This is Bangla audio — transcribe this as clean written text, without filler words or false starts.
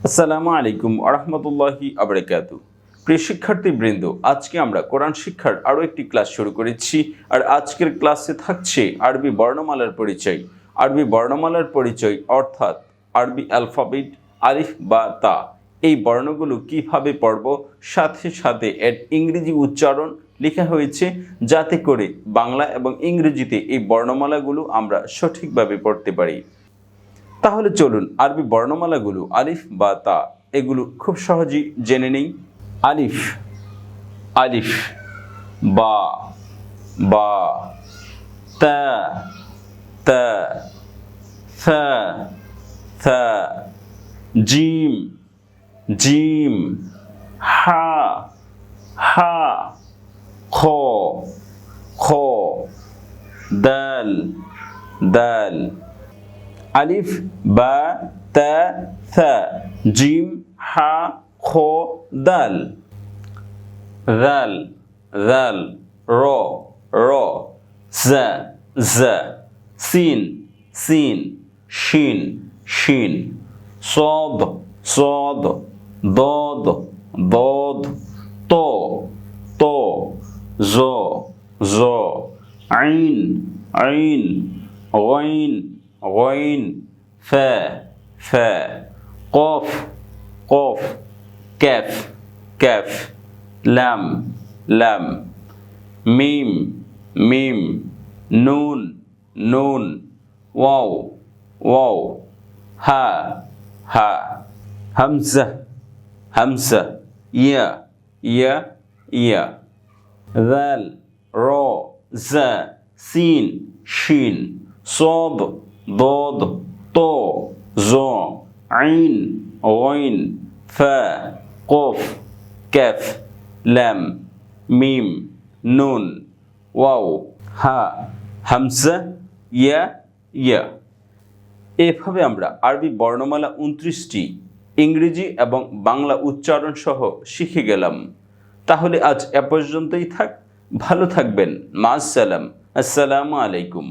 আসসালামু আলাইকুম ওয়া রাহমাতুল্লাহি ওয়া বারাকাতুহু। প্রিয় শিক্ষার্থীবৃন্দ, আজকে আমরা কোরআন শিক্ষার আরও একটি ক্লাস শুরু করেছি। আর আজকের ক্লাসে থাকছে আরবি বর্ণমালার পরিচয়। আরবি বর্ণমালার পরিচয় অর্থাৎ আরবি অ্যালফাবেট আলিফ বা তা, এই বর্ণগুলো কিভাবে পড়ব, সাথে সাথে এর ইংরেজি উচ্চারণ লেখা হয়েছে যাতে করে বাংলা এবং ইংরেজিতে এই বর্ণমালাগুলো আমরা সঠিকভাবে পড়তে পারি। তাহলে চলুন আরবি বর্ণমালাগুলো আলিফ বা তা এগুলো খুব সহজেই জেনে নেই। আলিফ আলিফ, বা বা, তা তা, থা থা, জিম জিম, হা হা, খ খ, দাল দাল। আলিফ বা তা থা, জিম হা খ দাল। দাল দাল, র র, জা জা, সিন সিন, শিন শিন, সদ সদ, দদ দদ, ত ত, জ জ, আইন আইন, গাইন গাইন, ফা ফা, কফ কফ, ক্যাফ ক্যাফ, লাম লাম, মিম মিম, নুন নুন, ওয়াও ওয়াও, হা হা, হামজা হামজা, ইয়া ইয়া ইয়া, দাল র জা, সিন শিন, صاد ضاد طا ظا عين غين فا قاف كاف لام ميم نون ওয়াও হা হামজা ইয়া ইয়া। এভাবে আমরা আরবি বর্ণমালা 29টি ইংরেজি এবং বাংলা উচ্চারণ সহ শিখে গেলাম। তাহলে আজ এ পর্যন্তই থাক। ভালো থাকবেন। মা আসসালাম। আসসালামু আলাইকুম।